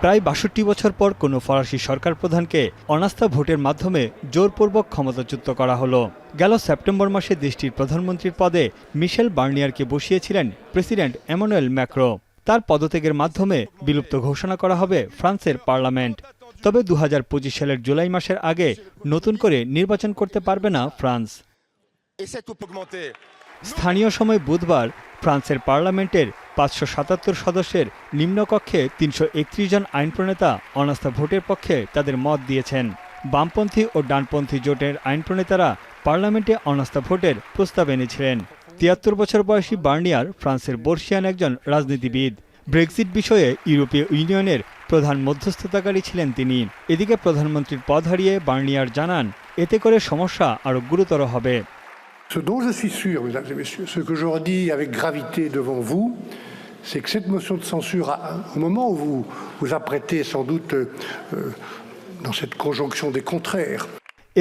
প্রায় ৬২ বছর পর কোনো ফরাসি সরকার প্রধানকে অনাস্থা ভোটের মাধ্যমে জোরপূর্বক ক্ষমতাচ্যুত করা হলো। গেল সেপ্টেম্বর মাসে দেশটির প্রধানমন্ত্রীর পদে মিশেল বার্নিয়ারকে বসিয়েছিলেন প্রেসিডেন্ট এমানুয়েল ম্যাক্রো। তার পদত্যাগের মাধ্যমে বিলুপ্ত ঘোষণা করা হবে ফ্রান্সের পার্লামেন্ট। তবে ২০২৫ সালের জুলাই মাসের আগে নতুন করে নির্বাচন করতে পারবে না ফ্রান্স। স্থানীয় সময় বুধবার ফ্রান্সের পার্লামেন্টের ৫৭৭ সদস্যের নিম্নকক্ষে ৩৩১ জন আইন প্রণেতা অনাস্থা ভোটের পক্ষে তাদের মত দিয়েছেন। বামপন্থী ও ডানপন্থী জোটের আইন প্রণেতারা পার্লামেন্টে অনাস্থা ভোটের প্রস্তাব এনেছিলেন। ৭৩ বছর বয়সী বার্নিয়ার ফ্রান্সের বর্ষিয়ান একজন রাজনীতিবিদ। ব্রেক্সিট বিষয়ে ইউরোপীয় ইউনিয়নের প্রধান মধ্যস্থতাকারী ছিলেন তিনি। এদিকে প্রধানমন্ত্রীর পদ হারিয়ে বার্নিয়ার জানান, এতে করে সমস্যা আরও গুরুতর হবে। Ce dont je suis sûr, mesdames et messieurs, ce que je redis avec gravité devant vous, c'est que cette motion de censure, au moment où vous vous apprêtez sans doute dans cette conjonction des contraires.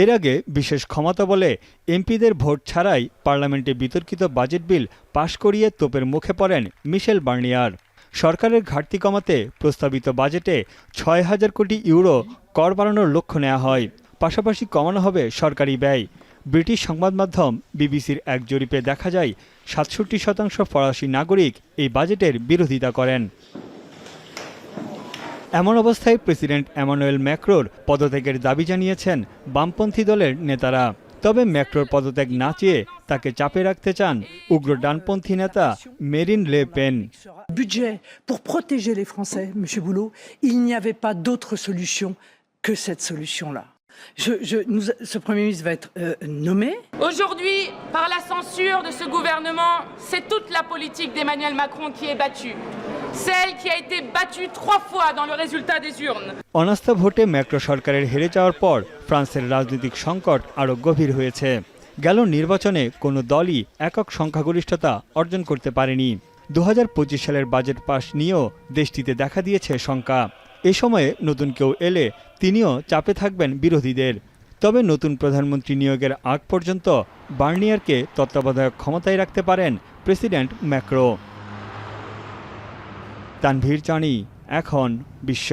এর আগে বিশেষ ক্ষমতা বলে এমপিদের vote ছাড়াই পার্লামেন্টে বিতর্কিত budget বিল পাশ করিয়ে তোপের মুখে পড়েন মিশেল বার্নিয়ার। সরকারের ঘাটতি কমাতে প্রস্তাবিত বাজেটে ৬,০০০ কোটি ইউরো কর বাড়ানোর লক্ষ্য নেওয়া হয়। পাশাপাশি কমানো হবে সরকারি ব্যয়। ব্রিটিশ সংবাদ মাধ্যম বিবিসির এক জরিপে দেখা যায় ৬৭% ফরাসি নাগরিক এই বাজেটের বিরোধিতা করেন। এমন অবস্থায় প্রেসিডেন্ট এমানুয়েল ম্যাক্রোর পদত্যাগের দাবি জানিয়েছেন বামপন্থী দলের নেতারা। তবে ম্যাক্রোর পদত্যাগ না চেয়ে তাকে চাপে রাখতে চান উগ্র ডানপন্থী নেতা মেরিন লে pen. Budget pour protéger les Français, M. Boulot, il n'y avait pas d'autre solution que cette solution-là. Ce Premier ministre va être nommé. Aujourd'hui, par la censure de ce gouvernement, c'est toute la politique d'Emmanuel Macron qui est battue. Celle qui a été battue 3 fois dans le résultat des urnes. অনাস্থা ভোটে macro সরকারের হেরে যাওয়ার পর ফ্রান্সের রাজনৈতিক সংকট আরও গভীর হয়েছে। গেল নির্বাচনে কোনো দলই একক সংখ্যাগরিষ্ঠতা অর্জন করতে পারেনি। ২০২৫ সালের বাজেট পাস নিয়েও দেশটিতে দেখা দিয়েছে শঙ্কা। এ সময়ে নতুন কেউ এলে তিনিও চাপে থাকবেন বিরোধীদের। তবে নতুন প্রধানমন্ত্রী নিয়োগের আগ পর্যন্ত বার্নিয়ারকে তত্ত্বাবধায়ক ক্ষমতায় রাখতে পারেন প্রেসিডেন্ট ম্যাক্রো। তানভীর চানি, এখন বিশ্ব।